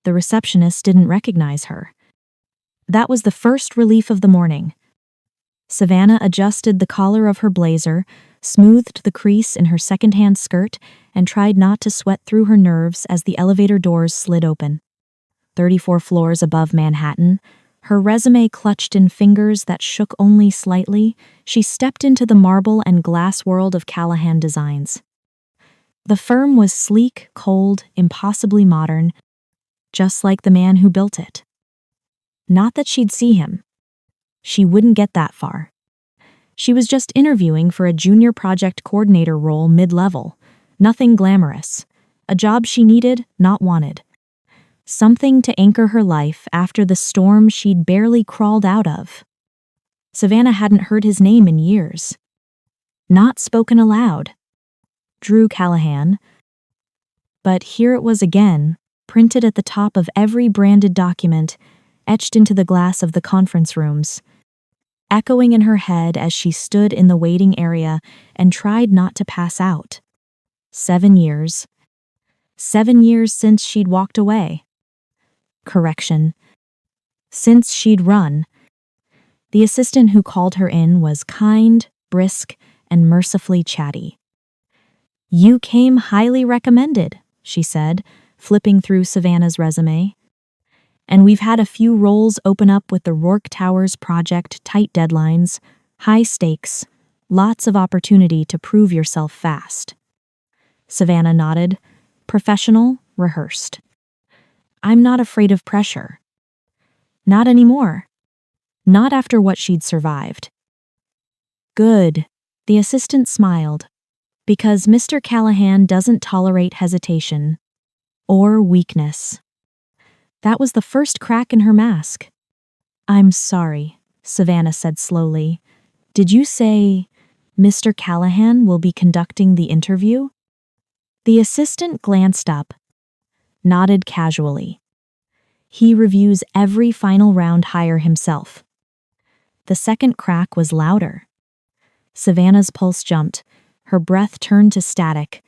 The receptionist didn't recognize her. That was the first relief of the morning. Savannah adjusted the collar of her blazer, smoothed the crease in her second-hand skirt, and tried not to sweat through her nerves as the elevator doors slid open. 34 floors above Manhattan, her resume clutched in fingers that shook only slightly, she stepped into the marble and glass world of Callahan Designs. The firm was sleek, cold, impossibly modern, just like the man who built it. Not that she'd see him. She wouldn't get that far. She was just interviewing for a junior project coordinator role mid-level. Nothing glamorous. A job she needed, not wanted. Something to anchor her life after the storm she'd barely crawled out of. Savannah hadn't heard his name in years. Not spoken aloud. Drew Callahan. But here it was again, printed at the top of every branded document, etched into the glass of the conference rooms, echoing in her head as she stood in the waiting area and tried not to pass out. 7 years. 7 years since she'd walked away. Correction. Since she'd run. The assistant who called her in was kind, brisk, and mercifully chatty. "You came highly recommended," she said, flipping through Savannah's resume. "And we've had a few roles open up with the Rourke Towers project, tight deadlines, high stakes, lots of opportunity to prove yourself fast." Savannah nodded, professional, rehearsed. "I'm not afraid of pressure." Not anymore. Not after what she'd survived. Good, the assistant smiled, because Mr. Callahan doesn't tolerate hesitation or weakness. That was the first crack in her mask. "I'm sorry," Savannah said slowly. "Did you say Mr. Callahan will be conducting the interview?" The assistant glanced up, nodded casually. "He reviews every final round hire himself." The second crack was louder. Savannah's pulse jumped, her breath turned to static.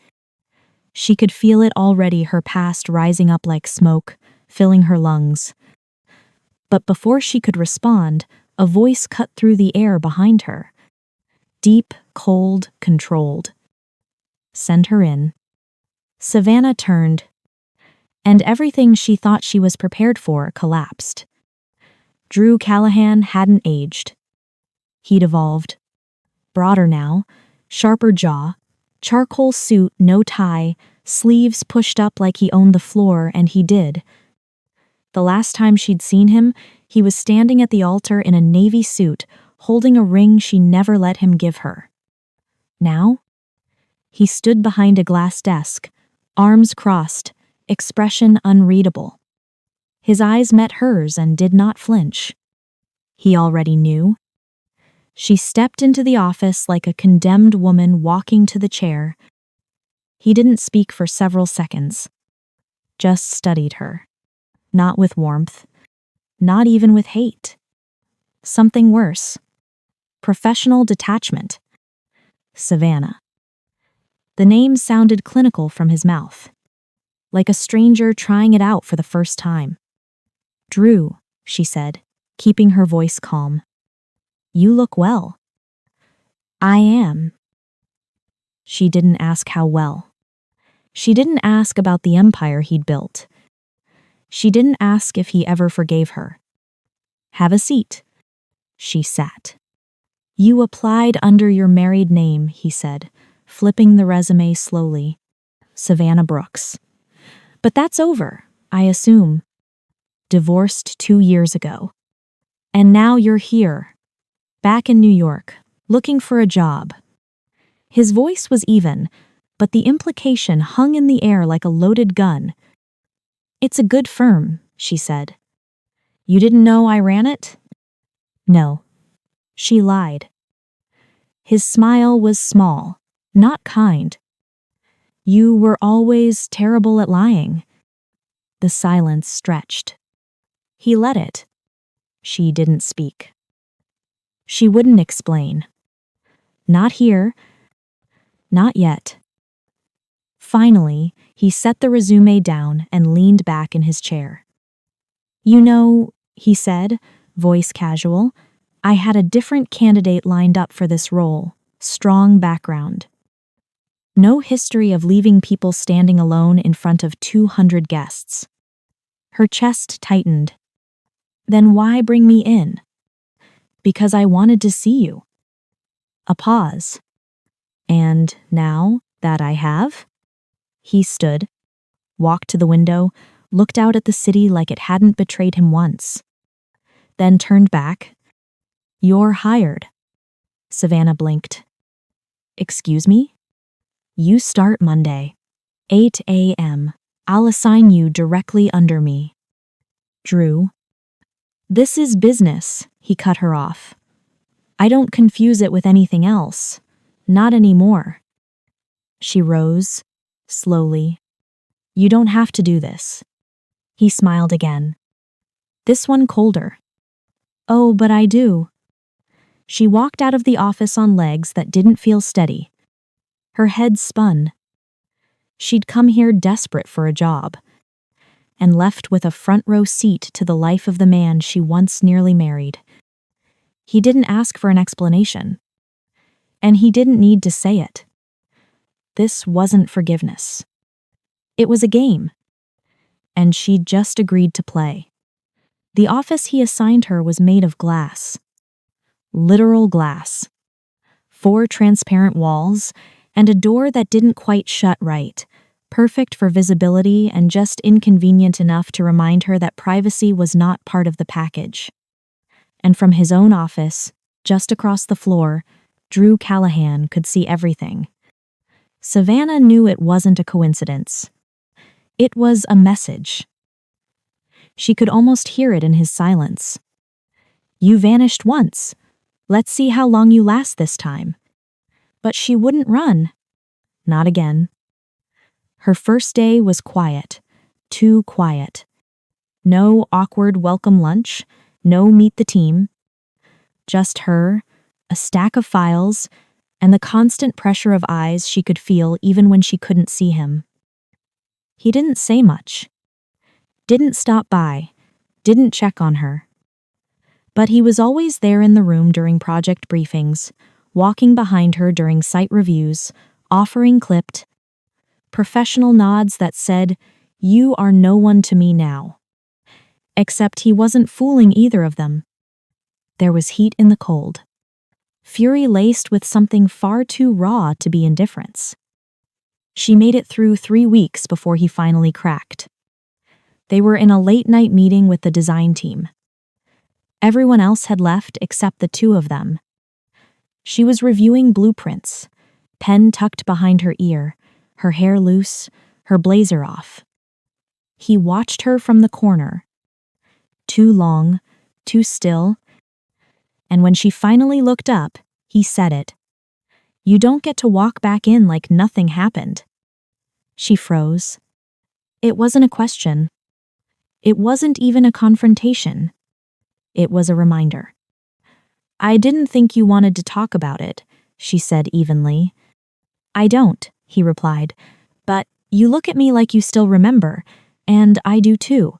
She could feel it already, her past rising up like smoke, filling her lungs. But before she could respond, a voice cut through the air behind her. Deep, cold, controlled. "Send her in." Savannah turned, and everything she thought she was prepared for collapsed. Drew Callahan hadn't aged. He'd evolved. Broader now, sharper jaw, charcoal suit, no tie, sleeves pushed up like he owned the floor, and he did. The last time she'd seen him, he was standing at the altar in a navy suit, holding a ring she never let him give her. Now? He stood behind a glass desk, arms crossed, expression unreadable. His eyes met hers and did not flinch. He already knew. She stepped into the office like a condemned woman walking to the chair. He didn't speak for several seconds, just studied her. Not with warmth, not even with hate. Something worse. Professional detachment. Savannah. The name sounded clinical from his mouth, like a stranger trying it out for the first time. "Drew," she said, keeping her voice calm. "You look well." "I am." She didn't ask how well. She didn't ask about the empire he'd built. She didn't ask if he ever forgave her. "Have a seat." She sat. "You applied under your married name," he said, flipping the resume slowly. "Savannah Brooks. But that's over, I assume. Divorced 2 years ago. And now you're here, back in New York, looking for a job." His voice was even, but the implication hung in the air like a loaded gun. "It's a good firm," she said. "You didn't know I ran it?" "No." She lied. His smile was small, not kind. "You were always terrible at lying." The silence stretched. He let it. She didn't speak. She wouldn't explain. Not here. Not yet. Finally, he set the resume down and leaned back in his chair. You know, he said, voice casual, I had a different candidate lined up for this role. Strong background. No history of leaving people standing alone in front of 200 guests. Her chest tightened. Then why bring me in? Because I wanted to see you. A pause. And now that I have? He stood, walked to the window, looked out at the city like it hadn't betrayed him once. Then turned back. You're hired. Savannah blinked. Excuse me? You start Monday. 8 a.m. I'll assign you directly under me. Drew. This is business, he cut her off. I don't confuse it with anything else. Not anymore. She rose, slowly. You don't have to do this. He smiled again. This one colder. Oh, but I do. She walked out of the office on legs that didn't feel steady. Her head spun. She'd come here desperate for a job, and left with a front-row seat to the life of the man she once nearly married. He didn't ask for an explanation, and he didn't need to say it. This wasn't forgiveness. It was a game, and she'd just agreed to play. The office he assigned her was made of glass. Literal glass. 4 transparent walls, and a door that didn't quite shut right, perfect for visibility and just inconvenient enough to remind her that privacy was not part of the package. And from his own office, just across the floor, Drew Callahan could see everything. Savannah knew it wasn't a coincidence. It was a message. She could almost hear it in his silence. You vanished once. Let's see how long you last this time. But she wouldn't run. Not again. Her first day was quiet. Too quiet. No awkward welcome lunch. No meet the team. Just her, a stack of files, and the constant pressure of eyes she could feel even when she couldn't see him. He didn't say much. Didn't stop by. Didn't check on her. But he was always there in the room during project briefings, walking behind her during site reviews, offering clipped, professional nods that said, "You are no one to me now." Except he wasn't fooling either of them. There was heat in the cold. Fury laced with something far too raw to be indifference. She made it through 3 weeks before he finally cracked. They were in a late-night meeting with the design team. Everyone else had left except the 2 of them. She was reviewing blueprints, pen tucked behind her ear, her hair loose, her blazer off. He watched her from the corner. Too long, too still. And when she finally looked up, he said it. You don't get to walk back in like nothing happened. She froze. It wasn't a question. It wasn't even a confrontation. It was a reminder. I didn't think you wanted to talk about it, she said evenly. I don't, he replied, but you look at me like you still remember, and I do too.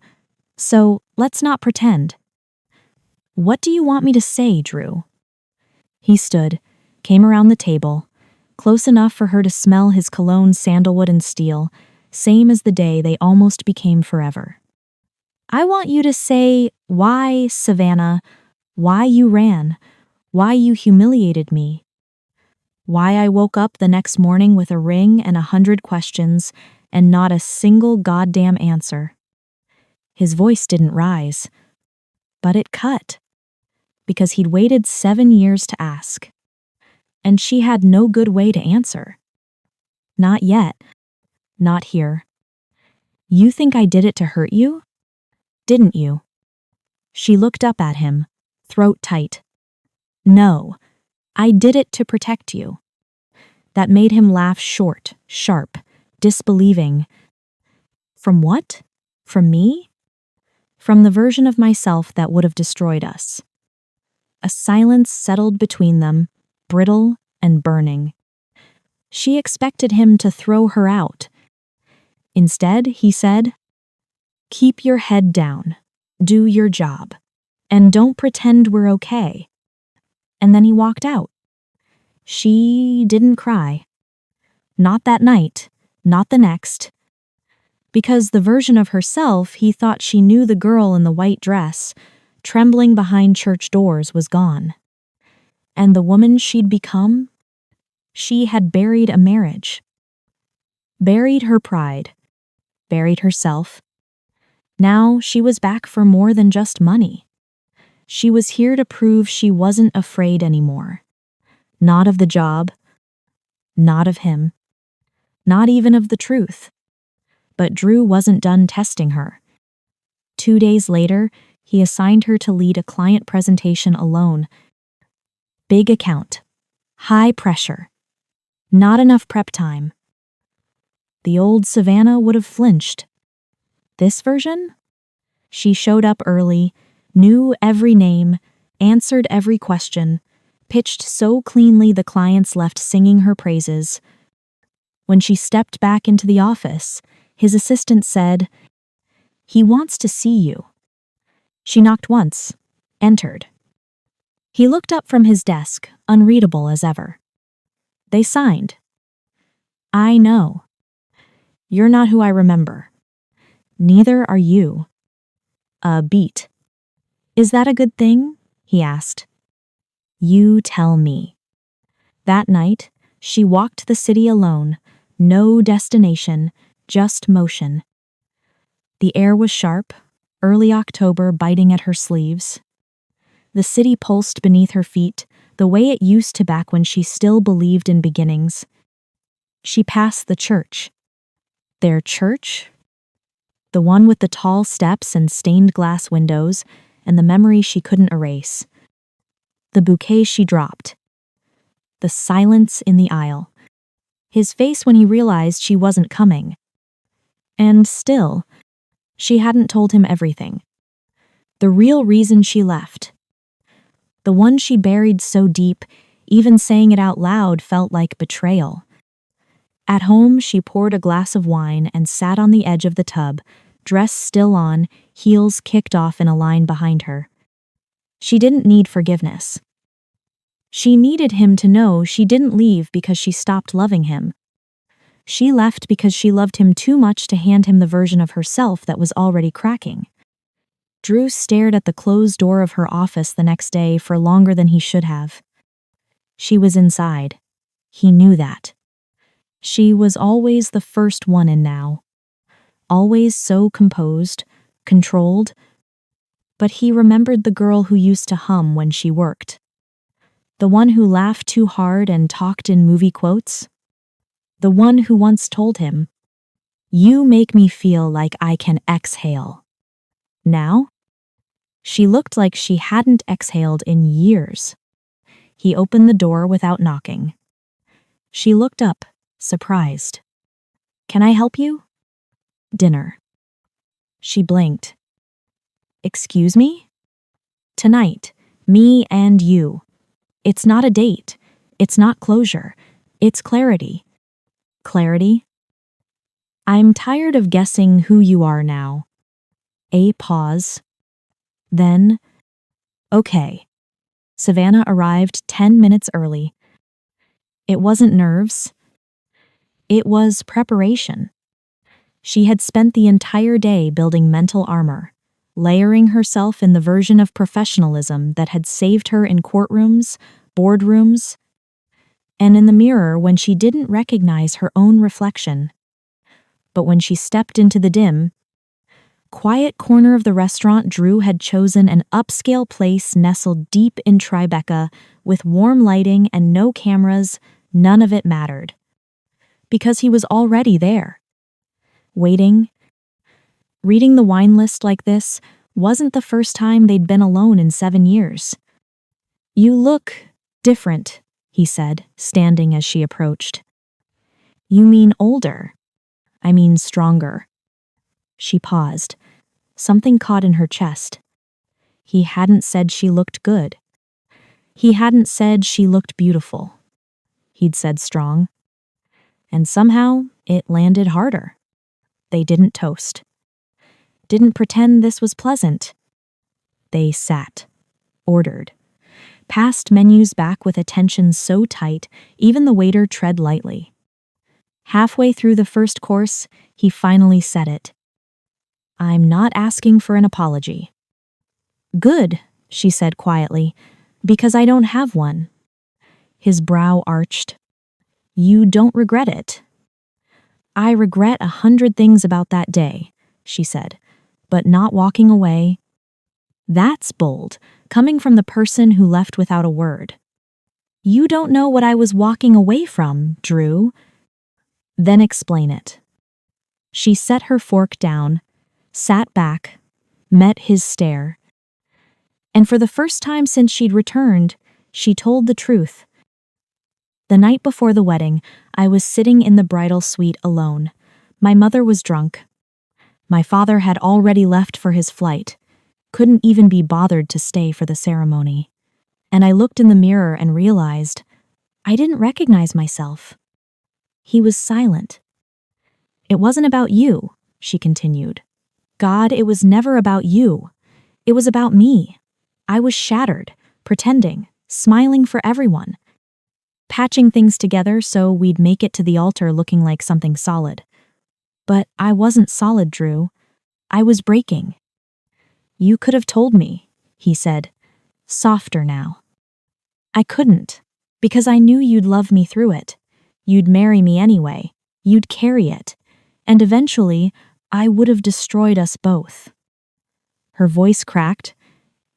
So let's not pretend. What do you want me to say, Drew? He stood, came around the table, close enough for her to smell his cologne sandalwood and steel, same as the day they almost became forever. I want you to say why, Savannah, why you ran, why you humiliated me, why I woke up the next morning with a ring and 100 questions and not a single goddamn answer. His voice didn't rise, but it cut, because he'd waited 7 years to ask, and she had no good way to answer. Not yet. Not here. You think I did it to hurt you? Didn't you? She looked up at him, throat tight. No, I did it to protect you. That made him laugh short, sharp, disbelieving. From what? From me? From the version of myself that would have destroyed us. A silence settled between them, brittle and burning. She expected him to throw her out. Instead, he said, "Keep your head down. Do your job. And don't pretend we're okay." And then he walked out. She didn't cry. Not that night, not the next. Because the version of herself he thought she knew, the girl in the white dress, trembling behind church doors, was gone. And the woman she'd become? She had buried a marriage. Buried her pride. Buried herself. Now she was back for more than just money. She was here to prove she wasn't afraid anymore. Not of the job. Not of him. Not even of the truth. But Drew wasn't done testing her. 2 days later, he assigned her to lead a client presentation alone. Big account. High pressure. Not enough prep time. The old Savannah would have flinched. This version? She showed up early, knew every name, answered every question, pitched so cleanly the clients left singing her praises. When she stepped back into the office, his assistant said, "He wants to see you." She knocked once, entered. He looked up from his desk, unreadable as ever. They signed. "I know. You're not who I remember. Neither are you." A beat. "Is that a good thing?" he asked. "You tell me." That night, she walked the city alone, no destination, just motion. The air was sharp, early October biting at her sleeves. The city pulsed beneath her feet, the way it used to back when she still believed in beginnings. She passed the church. Their church? The one with the tall steps and stained glass windows, and the memory she couldn't erase. The bouquet she dropped. The silence in the aisle. His face when he realized she wasn't coming. And still, she hadn't told him everything. The real reason she left. The one she buried so deep, even saying it out loud felt like betrayal. At home, she poured a glass of wine and sat on the edge of the tub, dress still on, heels kicked off in a line behind her. She didn't need forgiveness. She needed him to know she didn't leave because she stopped loving him. She left because she loved him too much to hand him the version of herself that was already cracking. Drew stared at the closed door of her office the next day for longer than he should have. She was inside. He knew that. She was always the first one in now. Always so composed, controlled. But he remembered the girl who used to hum when she worked. The one who laughed too hard and talked in movie quotes. The one who once told him, "You make me feel like I can exhale." Now? She looked like she hadn't exhaled in years. He opened the door without knocking. She looked up, surprised. "Can I help you?" "Dinner." She blinked. "Excuse me?" "Tonight, me and you. It's not a date. It's not closure. It's clarity." "Clarity?" "I'm tired of guessing who you are now." A pause. Then, "Okay." Savannah arrived 10 minutes early. It wasn't nerves. It was preparation. She had spent the entire day building mental armor, layering herself in the version of professionalism that had saved her in courtrooms, boardrooms, and in the mirror when she didn't recognize her own reflection. But when she stepped into the dim, quiet corner of the restaurant, Drew had chosen an upscale place nestled deep in Tribeca with warm lighting and no cameras. None of it mattered. Because he was already there. Waiting. Reading the wine list like this wasn't the first time they'd been alone in 7 years. "You look different," he said, standing as she approached. "You mean older. I mean stronger." She paused. Something caught in her chest. He hadn't said she looked good. He hadn't said she looked beautiful. He'd said strong. And somehow, it landed harder. They didn't toast. Didn't pretend this was pleasant. They sat, ordered, passed menus back with attention so tight, even the waiter tread lightly. Halfway through the first course, he finally said it. "I'm not asking for an apology." "Good," she said quietly, "because I don't have one." His brow arched. "You don't regret it?" "I regret 100 things about that day," she said, "but not walking away." That's bold, coming from the person who left without a word. "You don't know what I was walking away from, Drew." "Then explain it." She set her fork down, sat back, met his stare. And for the first time since she'd returned, she told the truth. "The night before the wedding, I was sitting in the bridal suite alone. My mother was drunk. My father had already left for his flight, couldn't even be bothered to stay for the ceremony. And I looked in the mirror and realized I didn't recognize myself." He was silent. "It wasn't about you," she continued. "God, it was never about you. It was about me. I was shattered, pretending, smiling for everyone, patching things together so we'd make it to the altar looking like something solid. But I wasn't solid, Drew. I was breaking." "You could have told me," he said, softer now. "I couldn't, because I knew you'd love me through it. You'd marry me anyway. You'd carry it. And eventually, I would have destroyed us both." Her voice cracked,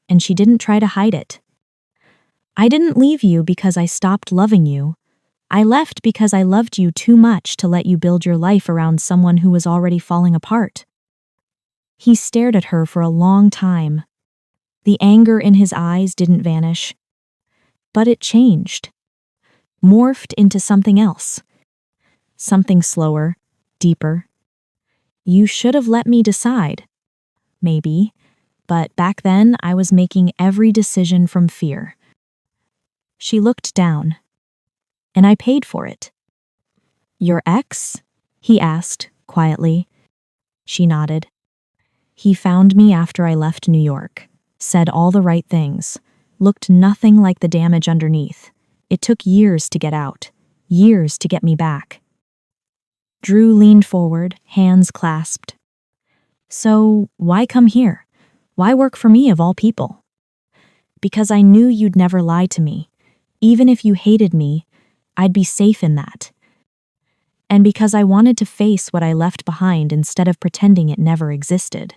and she didn't try to hide it. "I didn't leave you because I stopped loving you. I left because I loved you too much to let you build your life around someone who was already falling apart." He stared at her for a long time. The anger in his eyes didn't vanish, but it changed, morphed into something else. Something slower, deeper. "You should have let me decide." "Maybe, but back then I was making every decision from fear." She looked down. "And I paid for it." "Your ex?" he asked, quietly. She nodded. "He found me after I left New York, said all the right things, looked nothing like the damage underneath. It took years to get out, years to get me back." Drew leaned forward, hands clasped. "So, why come here? Why work for me of all people?" "Because I knew you'd never lie to me. Even if you hated me, I'd be safe in that. And because I wanted to face what I left behind instead of pretending it never existed."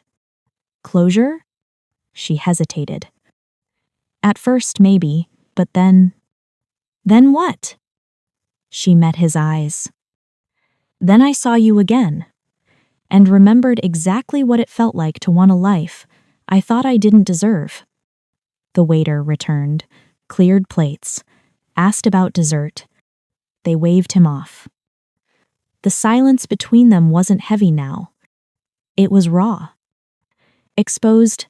"Closure?" She hesitated. "At first, maybe, but then..." "Then what?" She met his eyes. "Then I saw you again, and remembered exactly what it felt like to want a life I thought I didn't deserve." The waiter returned, cleared plates, asked about dessert. They waved him off. The silence between them wasn't heavy now. It was raw. Exposed,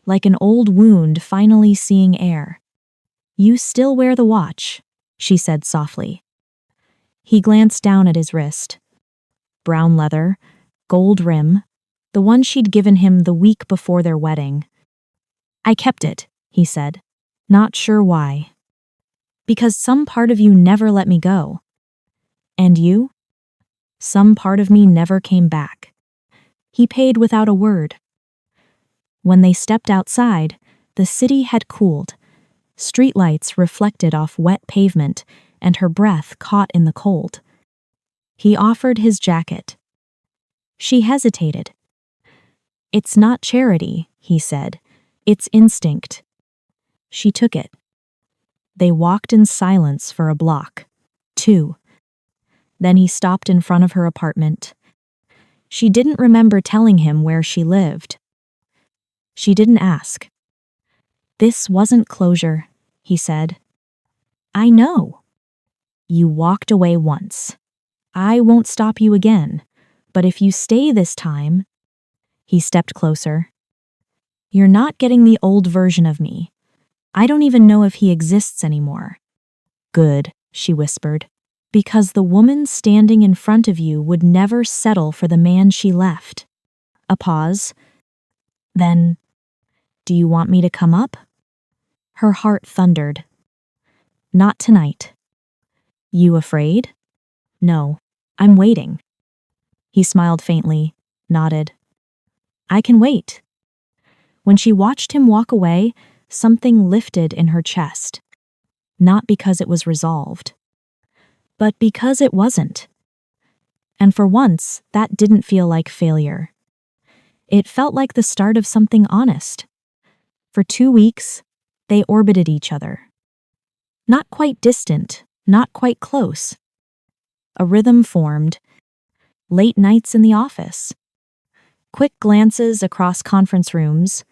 like an old wound finally seeing air. "You still wear the watch," she said softly. He glanced down at his wrist. Brown leather, gold rim, the one she'd given him the week before their wedding. "I kept it," he said, not sure why. "Because some part of you never let me go." "And you?" "Some part of me never came back." He paid without a word. When they stepped outside, the city had cooled. Streetlights reflected off wet pavement, and her breath caught in the cold. He offered his jacket. She hesitated. "It's not charity," he said. "It's instinct." She took it. They walked in silence for a block. 2. Then he stopped in front of her apartment. She didn't remember telling him where she lived. She didn't ask. "This wasn't closure," he said. "I know. You walked away once. I won't stop you again. But if you stay this time..." He stepped closer. "You're not getting the old version of me. I don't even know if he exists anymore." "Good," she whispered, "because the woman standing in front of you would never settle for the man she left." A pause. Then, Do you want me to come up? Her heart thundered. Not tonight. You afraid? No, I'm waiting. He smiled faintly, nodded. I can wait. When she watched him walk away, something lifted in her chest. Not because it was resolved, but because it wasn't. And for once, that didn't feel like failure. It felt like the start of something honest. For 2 weeks, they orbited each other. Not quite distant, not quite close. A rhythm formed. Late nights in the office. Quick glances across conference rooms.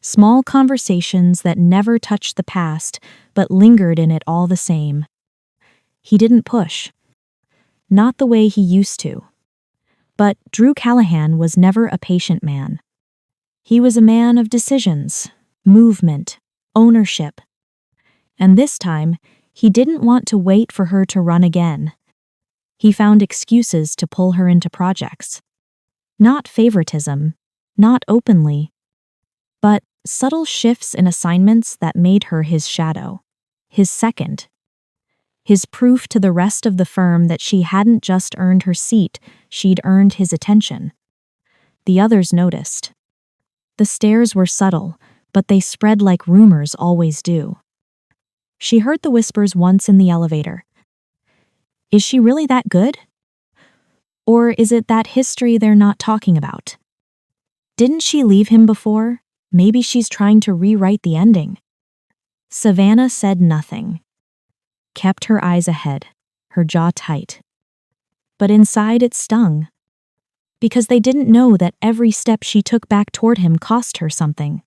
Small conversations that never touched the past, but lingered in it all the same. He didn't push. Not the way he used to. But Drew Callahan was never a patient man. He was a man of decisions, movement, ownership. And this time, he didn't want to wait for her to run again. He found excuses to pull her into projects. Not favoritism, not openly, but subtle shifts in assignments that made her his shadow, his second. His proof to the rest of the firm that she hadn't just earned her seat, she'd earned his attention. The others noticed. The stares were subtle, but they spread like rumors always do. She heard the whispers once in the elevator. Is she really that good? Or is it that history they're not talking about? Didn't she leave him before? Maybe she's trying to rewrite the ending. Savannah said nothing. Kept her eyes ahead, her jaw tight. But inside it stung. Because they didn't know that every step she took back toward him cost her something.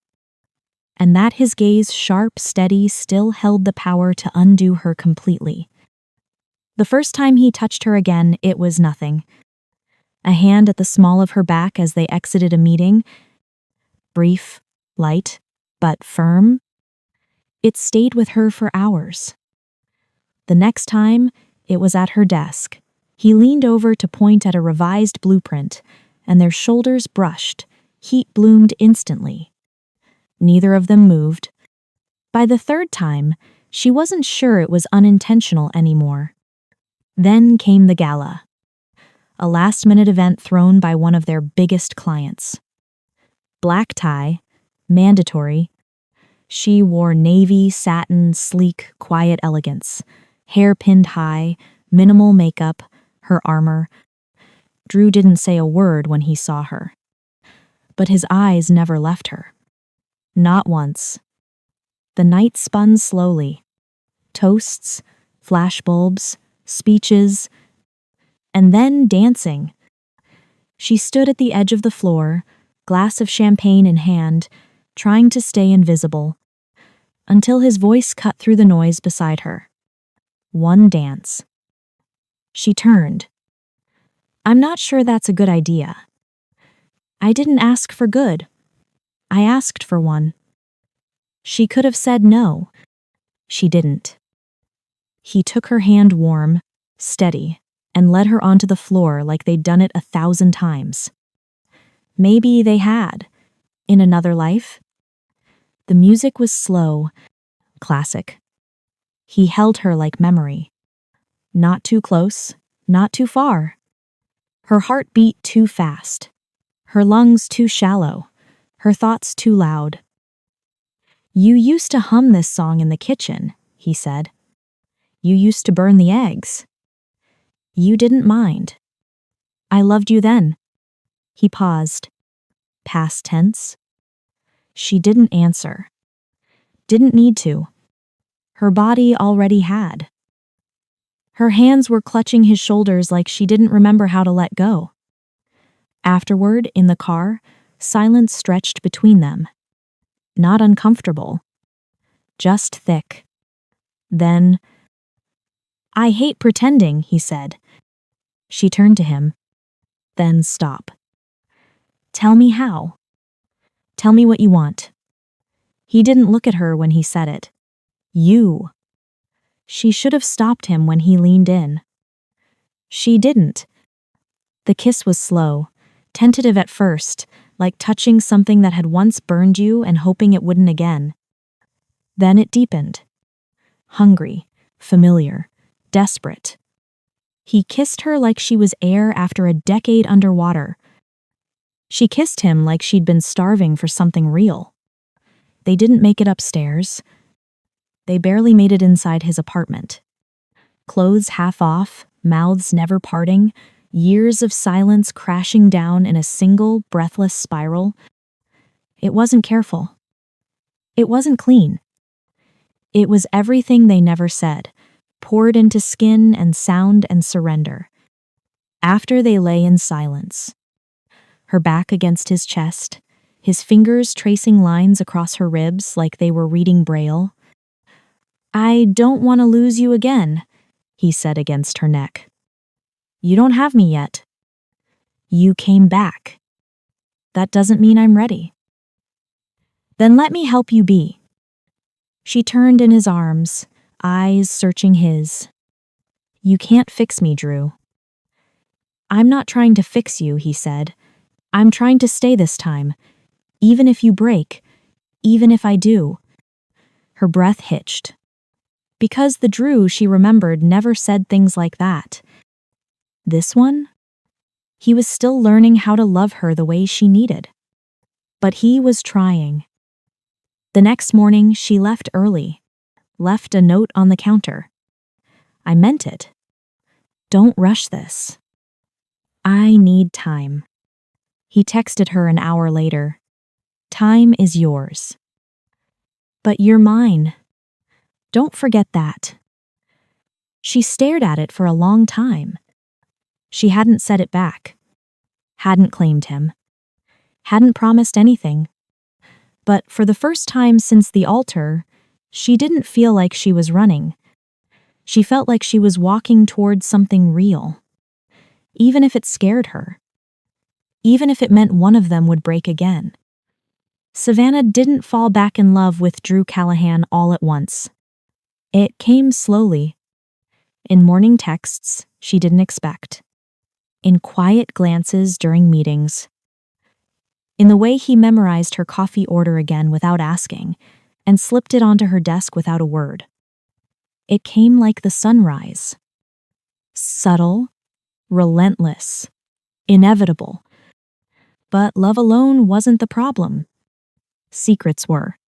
And that his gaze, sharp, steady, still held the power to undo her completely. The first time he touched her again, it was nothing. A hand at the small of her back as they exited a meeting. Brief, light, but firm. It stayed with her for hours. The next time, it was at her desk. He leaned over to point at a revised blueprint, and their shoulders brushed. Heat bloomed instantly. Neither of them moved. By the third time, she wasn't sure it was unintentional anymore. Then came the gala. A last-minute event thrown by one of their biggest clients. Black tie, mandatory. She wore navy, satin, sleek, quiet elegance. Hair pinned high, minimal makeup, her armor. Drew didn't say a word when he saw her. But his eyes never left her. Not once. The night spun slowly. Toasts, flashbulbs, speeches, and then dancing. She stood at the edge of the floor, glass of champagne in hand, trying to stay invisible, until his voice cut through the noise beside her. One dance. She turned. I'm not sure that's a good idea. I didn't ask for good. I asked for one. She could have said no. She didn't. He took her hand warm, steady, and led her onto the floor like they'd done it 1,000 times. Maybe they had, in another life. The music was slow, classic. He held her like memory. Not too close, not too far. Her heart beat too fast. Her lungs too shallow. Her thoughts too loud. You used to hum this song in the kitchen, he said. You used to burn the eggs. You didn't mind. I loved you then. He paused. Past tense. She didn't answer. Didn't need to. Her body already had. Her hands were clutching his shoulders like she didn't remember how to let go. Afterward, in the car, silence stretched between them. Not uncomfortable. Just thick. Then, I hate pretending, he said. She turned to him. Then stop. Tell me how. Tell me what you want. He didn't look at her when he said it. You. She should have stopped him when he leaned in. She didn't. The kiss was slow, tentative at first, like touching something that had once burned you and hoping it wouldn't again. Then it deepened. Hungry, familiar, desperate. He kissed her like she was air after a decade underwater. She kissed him like she'd been starving for something real. They didn't make it upstairs. They barely made it inside his apartment. Clothes half off, mouths never parting, years of silence crashing down in a single, breathless spiral. It wasn't careful. It wasn't clean. It was everything they never said, poured into skin and sound and surrender. After they lay in silence, her back against his chest, his fingers tracing lines across her ribs like they were reading Braille. "I don't want to lose you again," he said against her neck. "You don't have me yet. You came back. That doesn't mean I'm ready." "Then let me help you be." She turned in his arms, eyes searching his. "You can't fix me, Drew." "I'm not trying to fix you," he said. "I'm trying to stay this time. Even if you break, even if I do." Her breath hitched. Because the Drew she remembered never said things like that. This one? He was still learning how to love her the way she needed. But he was trying. The next morning, she left early. Left a note on the counter. "I meant it. Don't rush this. I need time." He texted her an hour later. "Time is yours. But you're mine. Don't forget that." She stared at it for a long time. She hadn't said it back. Hadn't claimed him. Hadn't promised anything. But for the first time since the altar, she didn't feel like she was running. She felt like she was walking towards something real. Even if it scared her. Even if it meant one of them would break again. Savannah didn't fall back in love with Drew Callahan all at once. It came slowly. In morning texts she didn't expect. In quiet glances during meetings. In the way he memorized her coffee order again without asking, and slipped it onto her desk without a word. It came like the sunrise. Subtle, relentless, inevitable. But love alone wasn't the problem. Secrets were.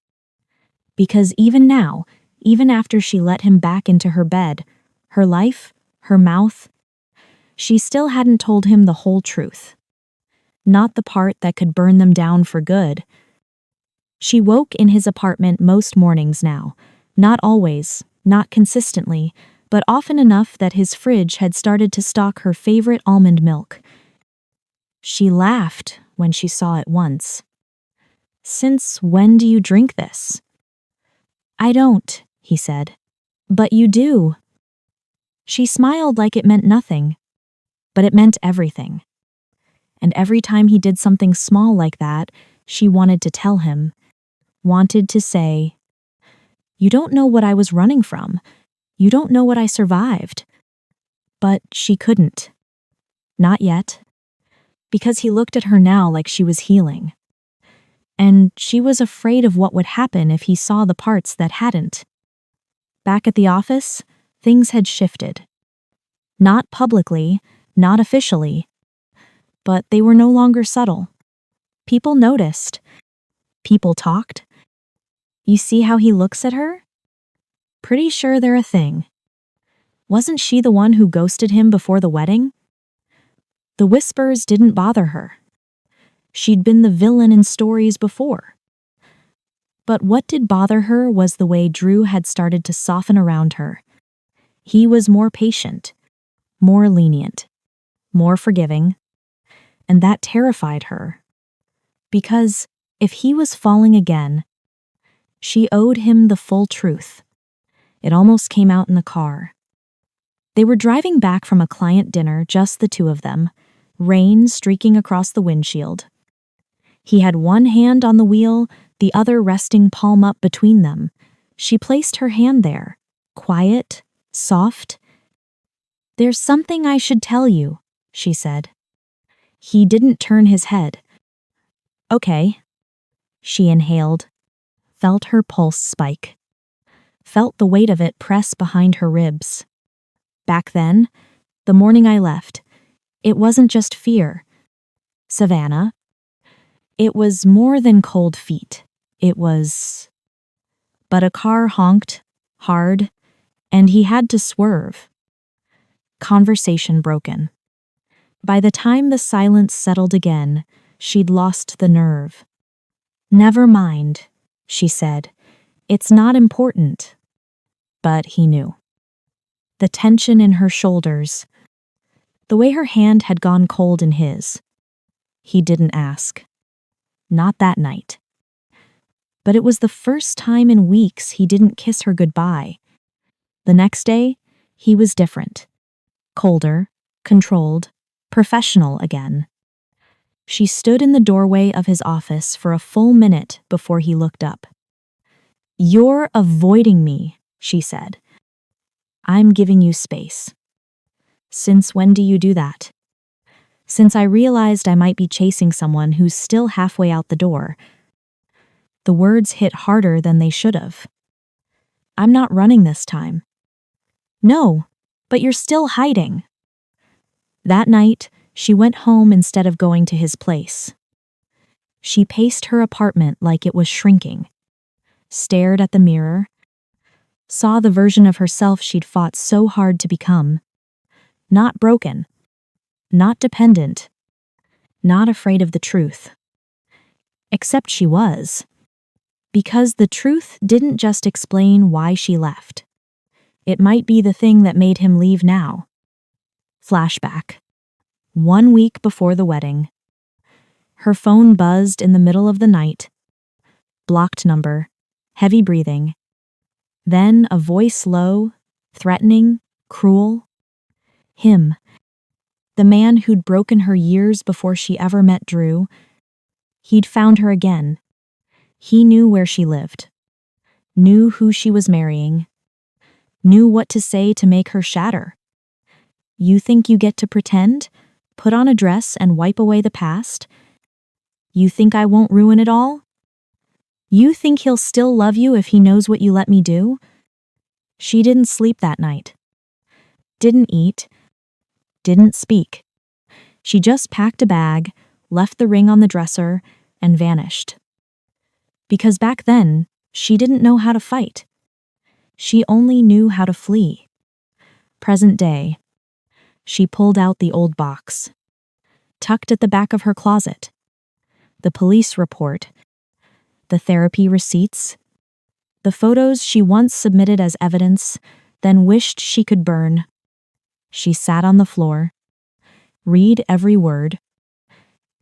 Because even now, even after she let him back into her bed, her life, her mouth, she still hadn't told him the whole truth. Not the part that could burn them down for good. She woke in his apartment most mornings now, not always, not consistently, but often enough that his fridge had started to stock her favorite almond milk. She laughed when she saw it once. "Since when do you drink this?" "I don't," he said. "But you do." She smiled like it meant nothing, but it meant everything. And every time he did something small like that, she wanted to tell him, wanted to say, "You don't know what I was running from. You don't know what I survived." But she couldn't. Not yet. Because he looked at her now like she was healing. And she was afraid of what would happen if he saw the parts that hadn't. Back at the office, things had shifted. Not publicly, not officially, but they were no longer subtle. People noticed. People talked. "You see how he looks at her? Pretty sure they're a thing. Wasn't she the one who ghosted him before the wedding?" The whispers didn't bother her. She'd been the villain in stories before. But what did bother her was the way Drew had started to soften around her. He was more patient, more lenient, more forgiving, and that terrified her. Because if he was falling again, she owed him the full truth. It almost came out in the car. They were driving back from a client dinner, just the two of them, rain streaking across the windshield. He had one hand on the wheel, the other resting palm up between them. She placed her hand there, quiet, soft. "There's something I should tell you," she said. He didn't turn his head. Okay. She inhaled, felt her pulse spike, felt the weight of it press behind her ribs. Back then, the morning I left, it wasn't just fear. Savannah. It was more than cold feet. It was. But a car honked, hard, and he had to swerve. Conversation broken. By the time the silence settled again, she'd lost the nerve. Never mind, she said. It's not important. But he knew. The tension in her shoulders, the way her hand had gone cold in his. He didn't ask. Not that night. But it was the first time in weeks he didn't kiss her goodbye. The next day, he was different. Colder, controlled, professional again. She stood in the doorway of his office for a full minute before he looked up. "You're avoiding me," she said. "I'm giving you space." "Since when do you do that?" "Since I realized I might be chasing someone who's still halfway out the door." The words hit harder than they should have. "I'm not running this time." "No, but you're still hiding." That night, she went home instead of going to his place. She paced her apartment like it was shrinking, stared at the mirror, saw the version of herself she'd fought so hard to become. Not broken, not dependent, not afraid of the truth. Except she was. Because the truth didn't just explain why she left. It might be the thing that made him leave now. Flashback. 1 week before the wedding. Her phone buzzed in the middle of the night. Blocked number. Heavy breathing. Then a voice low, threatening, cruel. Him. The man who'd broken her years before she ever met Drew. He'd found her again. He knew where she lived. Knew who she was marrying. Knew what to say to make her shatter. "You think you get to pretend? Put on a dress and wipe away the past? You think I won't ruin it all? You think he'll still love you if he knows what you let me do?" She didn't sleep that night. Didn't eat. Didn't speak. She just packed a bag, left the ring on the dresser, and vanished. Because back then, she didn't know how to fight. She only knew how to flee. Present day. She pulled out the old box. Tucked at the back of her closet. The police report. The therapy receipts. The photos she once submitted as evidence, then wished she could burn. She sat on the floor, read every word,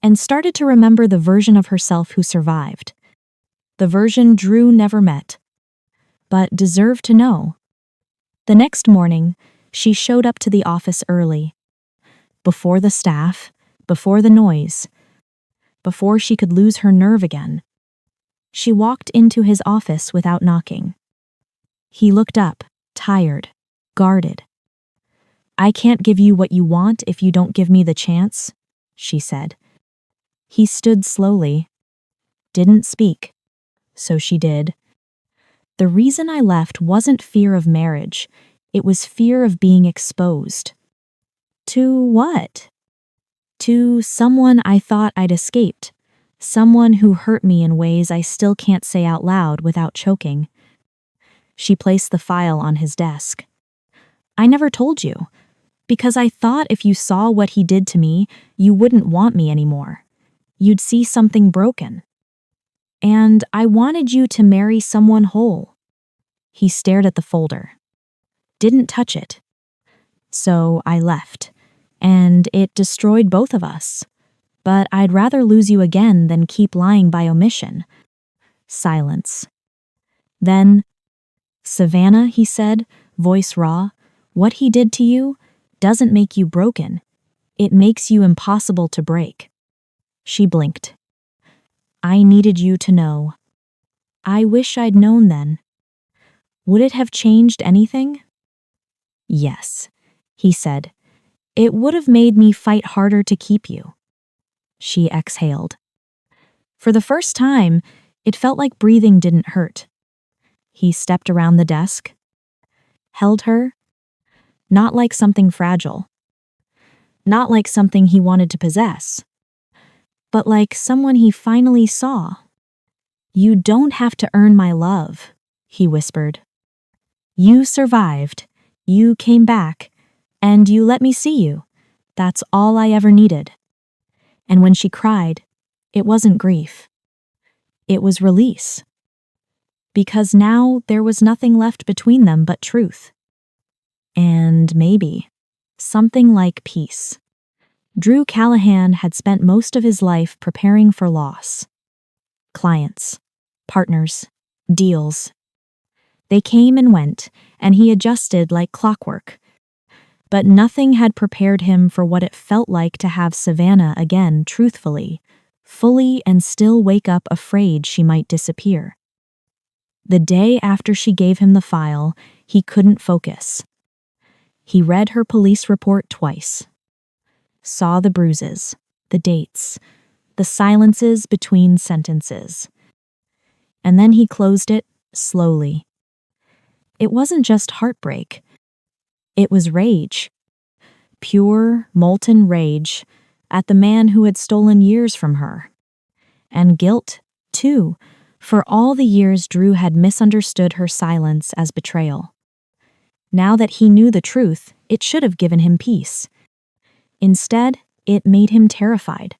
and started to remember the version of herself who survived. The version Drew never met, but deserved to know. The next morning, she showed up to the office early. Before the staff, before the noise, before she could lose her nerve again. She walked into his office without knocking. He looked up, tired, guarded. "I can't give you what you want if you don't give me the chance," she said. He stood slowly. Didn't speak. So she did. "The reason I left wasn't fear of marriage. It was fear of being exposed." "To what?" "To someone I thought I'd escaped. Someone who hurt me in ways I still can't say out loud without choking." She placed the file on his desk. "I never told you. Because I thought if you saw what he did to me, you wouldn't want me anymore. You'd see something broken. And I wanted you to marry someone whole." He stared at the folder. Didn't touch it. "So I left. And it destroyed both of us. But I'd rather lose you again than keep lying by omission." Silence. Then, "Savannah," he said, voice raw, "what he did to you doesn't make you broken. It makes you impossible to break." She blinked. "I needed you to know." "I wish I'd known then." "Would it have changed anything?" "Yes," he said. "It would have made me fight harder to keep you." She exhaled. For the first time, it felt like breathing didn't hurt. He stepped around the desk, held her, not like something fragile, not like something he wanted to possess, but like someone he finally saw. "You don't have to earn my love," he whispered. "You survived, you came back, and you let me see you. That's all I ever needed." And when she cried, it wasn't grief. It was release. Because now there was nothing left between them but truth. And maybe something like peace. Drew Callahan had spent most of his life preparing for loss. Clients, partners, deals. They came and went, and he adjusted like clockwork. But nothing had prepared him for what it felt like to have Savannah again truthfully, fully, and still wake up afraid she might disappear. The day after she gave him the file, he couldn't focus. He read her police report twice. Saw the bruises, the dates, the silences between sentences. And then he closed it slowly. It wasn't just heartbreak. It was rage. Pure, molten rage at the man who had stolen years from her. And guilt, too, for all the years Drew had misunderstood her silence as betrayal. Now that he knew the truth, it should have given him peace. Instead, it made him terrified.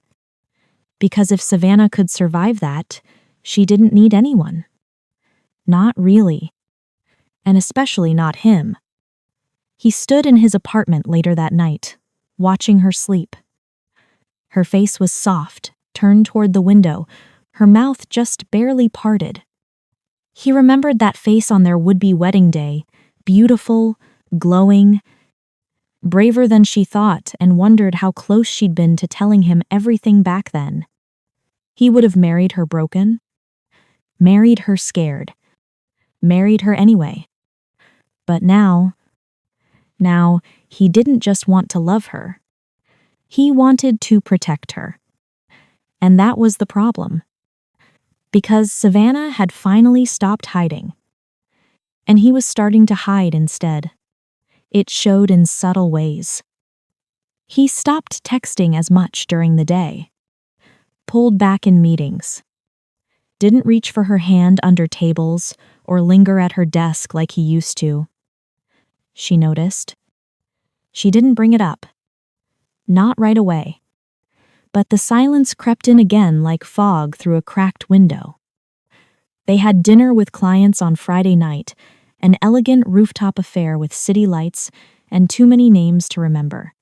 Because if Savannah could survive that, she didn't need anyone. Not really. And especially not him. He stood in his apartment later that night, watching her sleep. Her face was soft, turned toward the window, her mouth just barely parted. He remembered that face on their would-be wedding day, beautiful, glowing, braver than she thought, and wondered how close she'd been to telling him everything back then. He would have married her broken, married her scared, married her anyway. But now, he didn't just want to love her. He wanted to protect her. And that was the problem. Because Savannah had finally stopped hiding. And he was starting to hide instead. It showed in subtle ways. He stopped texting as much during the day. Pulled back in meetings. Didn't reach for her hand under tables or linger at her desk like he used to. She noticed. She didn't bring it up. Not right away. But the silence crept in again like fog through a cracked window. They had dinner with clients on Friday night, an elegant rooftop affair with city lights and too many names to remember.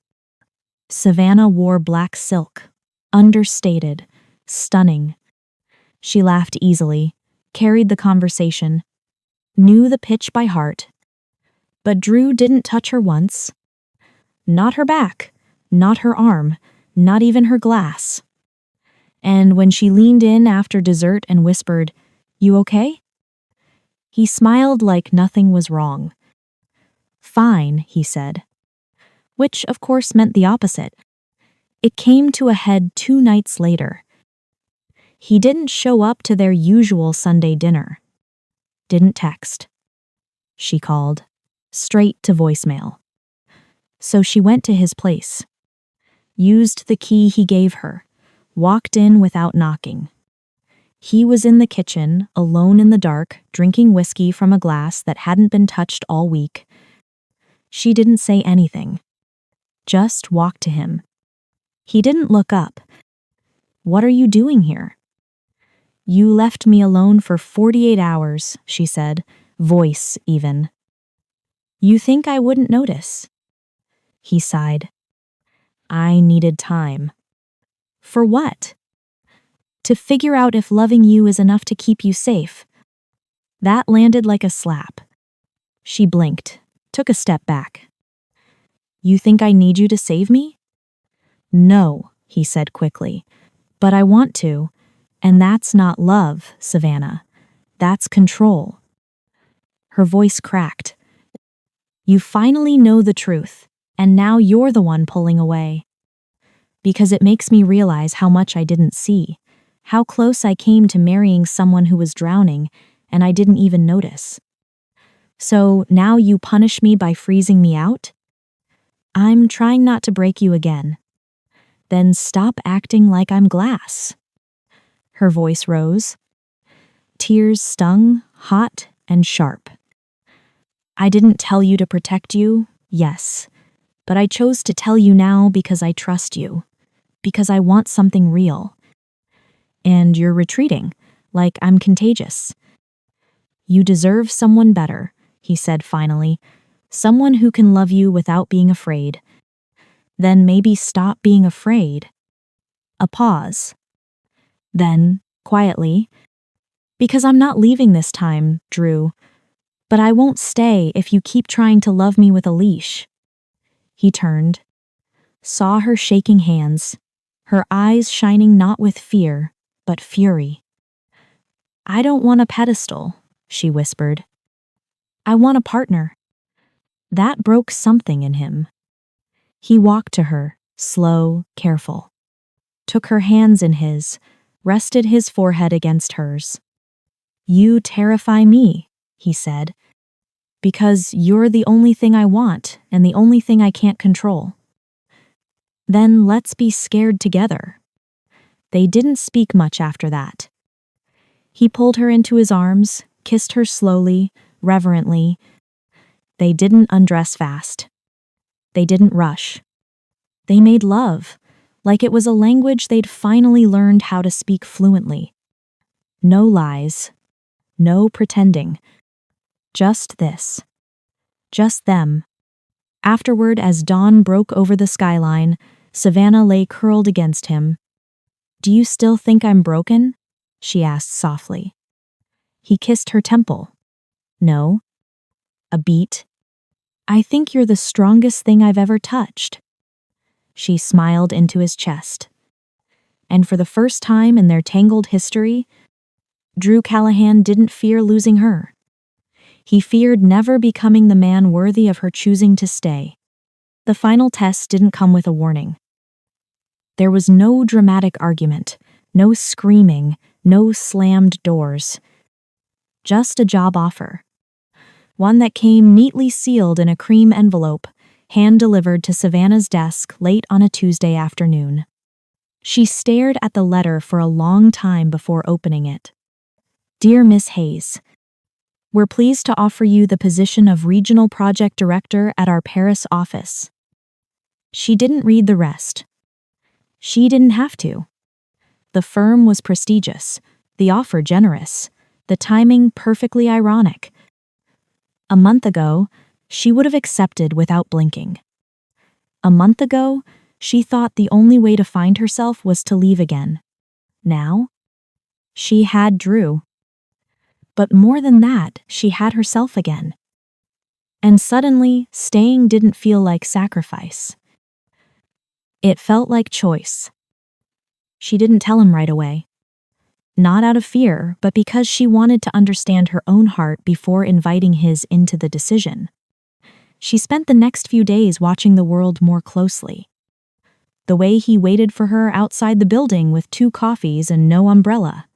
Savannah wore black silk, understated, stunning. She laughed easily, carried the conversation, knew the pitch by heart. But Drew didn't touch her once. Not her back, not her arm, not even her glass. And when she leaned in after dessert and whispered, "You okay?" He smiled like nothing was wrong. "Fine," he said. Which, of course, meant the opposite. It came to a head 2 nights later. He didn't show up to their usual Sunday dinner. Didn't text. She called, straight to voicemail. So she went to his place. Used the key he gave her, walked in without knocking. He was in the kitchen, alone in the dark, drinking whiskey from a glass that hadn't been touched all week. She didn't say anything. Just walked to him. He didn't look up. "What are you doing here?" "You left me alone for 48 hours, she said, voice even. "You think I wouldn't notice?" He sighed. "I needed time." "For what?" "To figure out if loving you is enough to keep you safe." That landed like a slap. She blinked, took a step back. "You think I need you to save me?" "No," he said quickly, "but I want to, and that's not love, Savannah. That's control." Her voice cracked. "You finally know the truth, and now you're the one pulling away. Because it makes me realize how much I didn't see, How close I came to marrying someone who was drowning, and I didn't even notice. So now you punish me by freezing me out? I'm trying not to break you again. Then stop acting like I'm glass. Her voice rose. Tears stung, hot and sharp. I didn't tell you to protect you, yes, but I chose to tell you now because I trust you, because I want something real. And you're retreating, like I'm contagious. You deserve someone better, he said finally, someone who can love you without being afraid. Then maybe stop being afraid. A pause. Then, quietly, because I'm not leaving this time, Drew, but I won't stay if you keep trying to love me with a leash. He turned, saw her shaking hands, her eyes shining not with fear, but fury. I don't want a pedestal, she whispered. I want a partner. That broke something in him. He walked to her, slow, careful, took her hands in his, rested his forehead against hers. You terrify me, he said, because you're the only thing I want and the only thing I can't control. Then let's be scared together. They didn't speak much after that. He pulled her into his arms, kissed her slowly, reverently. They didn't undress fast. They didn't rush. They made love, like it was a language they'd finally learned how to speak fluently. No lies. No pretending. Just this. Just them. Afterward, as dawn broke over the skyline, Savannah lay curled against him. Do you still think I'm broken? She asked softly. He kissed her temple. No. A beat. I think you're the strongest thing I've ever touched. She smiled into his chest. And for the first time in their tangled history, Drew Callahan didn't fear losing her. He feared never becoming the man worthy of her choosing to stay. The final test didn't come with a warning. There was no dramatic argument, no screaming, no slammed doors. Just a job offer. One that came neatly sealed in a cream envelope, hand-delivered to Savannah's desk late on a Tuesday afternoon. She stared at the letter for a long time before opening it. Dear Miss Hayes, we're pleased to offer you the position of Regional Project Director at our Paris office. She didn't read the rest. She didn't have to. The firm was prestigious, the offer generous, the timing perfectly ironic. A month ago, she would have accepted without blinking. A month ago, she thought the only way to find herself was to leave again. Now, she had Drew. But more than that, she had herself again. And suddenly, staying didn't feel like sacrifice. It felt like choice. She didn't tell him right away. Not out of fear, but because she wanted to understand her own heart before inviting his into the decision. She spent the next few days watching the world more closely. The way he waited for her outside the building with 2 coffees and no umbrella.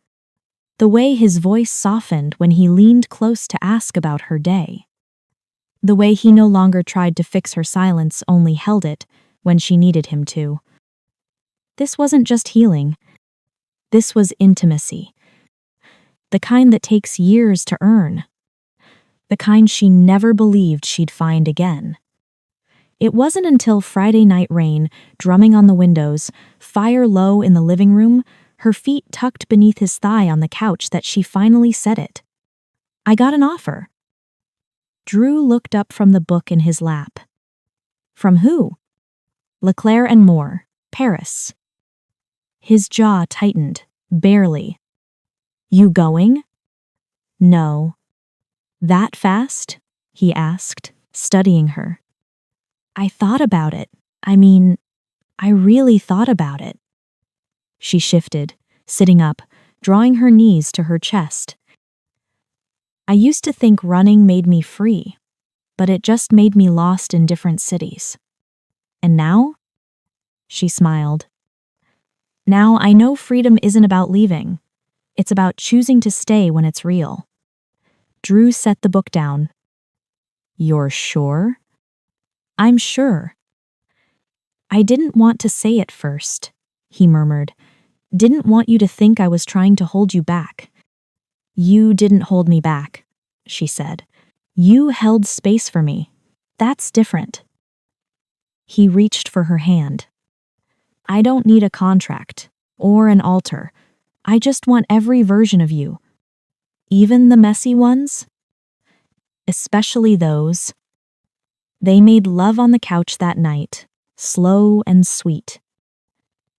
The way his voice softened when he leaned close to ask about her day. The way he no longer tried to fix her silence, only held it when she needed him to. This wasn't just healing. This was intimacy. The kind that takes years to earn. The kind she never believed she'd find again. It wasn't until Friday night rain, drumming on the windows, fire low in the living room, her feet tucked beneath his thigh on the couch that she finally said it. I got an offer. Drew looked up from the book in his lap. From who? Leclerc and Moore, Paris. His jaw tightened, barely. You going? No. That fast? He asked, studying her. I thought about it. I really thought about it. She shifted, sitting up, drawing her knees to her chest. I used to think running made me free, but it just made me lost in different cities. And now? She smiled. Now I know freedom isn't about leaving. It's about choosing to stay when it's real. Drew set the book down. You're sure? I'm sure. I didn't want to say it first, he murmured. Didn't want you to think I was trying to hold you back. You didn't hold me back, she said. You held space for me. That's different. He reached for her hand. I don't need a contract or an altar. I just want every version of you. Even the messy ones? Especially those. They made love on the couch that night, slow and sweet.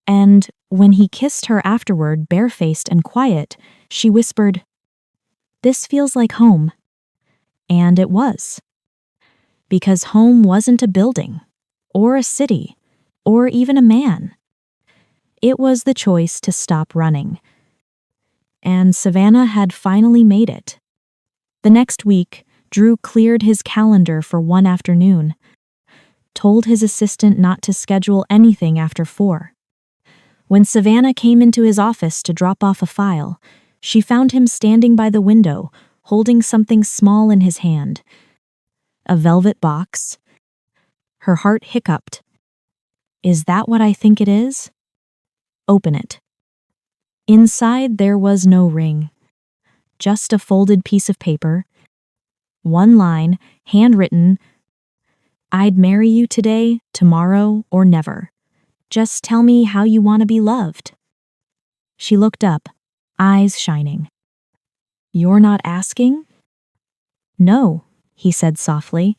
And when he kissed her afterward, barefaced and quiet, she whispered, "This feels like home." And it was. Because home wasn't a building, or a city, or even a man. It was the choice to stop running. And Savannah had finally made it. The next week, Drew cleared his calendar for one afternoon, told his assistant not to schedule anything after 4. When Savannah came into his office to drop off a file, she found him standing by the window, holding something small in his hand. A velvet box. Her heart hiccuped. Is that what I think it is? Open it. Inside there was no ring. Just a folded piece of paper. One line, handwritten, I'd marry you today, tomorrow, or never. Just tell me how you want to be loved. She looked up, eyes shining. You're not asking? No, he said softly.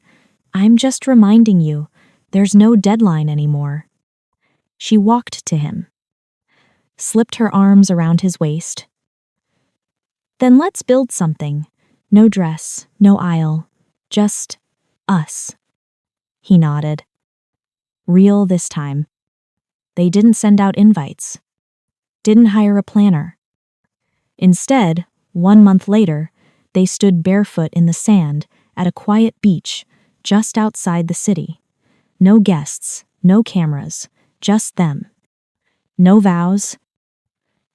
I'm just reminding you, there's no deadline anymore. She walked to him, slipped her arms around his waist. Then let's build something. No dress, no aisle, just us. He nodded. Real this time. They didn't send out invites. Didn't hire a planner. Instead, 1 month later, they stood barefoot in the sand at a quiet beach just outside the city. No guests, no cameras, just them. No vows,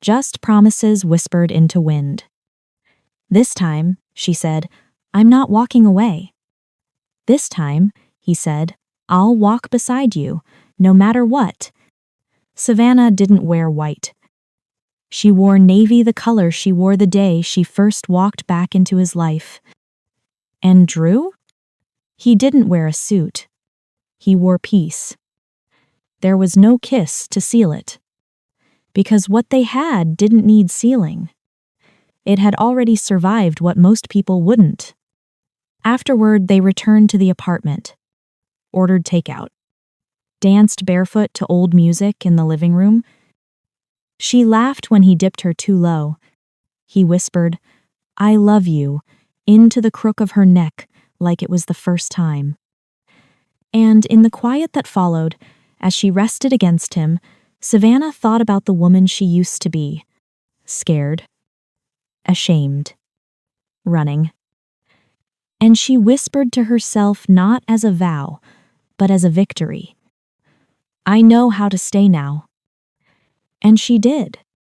just promises whispered into wind. This time, she said, I'm not walking away. This time, he said, I'll walk beside you, no matter what. Savannah didn't wear white. She wore navy, the color she wore the day she first walked back into his life. And Drew? He didn't wear a suit. He wore peace. There was no kiss to seal it. Because what they had didn't need sealing. It had already survived what most people wouldn't. Afterward, they returned to the apartment, ordered takeout, danced barefoot to old music in the living room. She laughed when he dipped her too low. He whispered, I love you, into the crook of her neck like it was the first time. And in the quiet that followed, as she rested against him, Savannah thought about the woman she used to be. Scared. Ashamed. Running. And she whispered to herself not as a vow, but as a victory. I know how to stay now. And she did.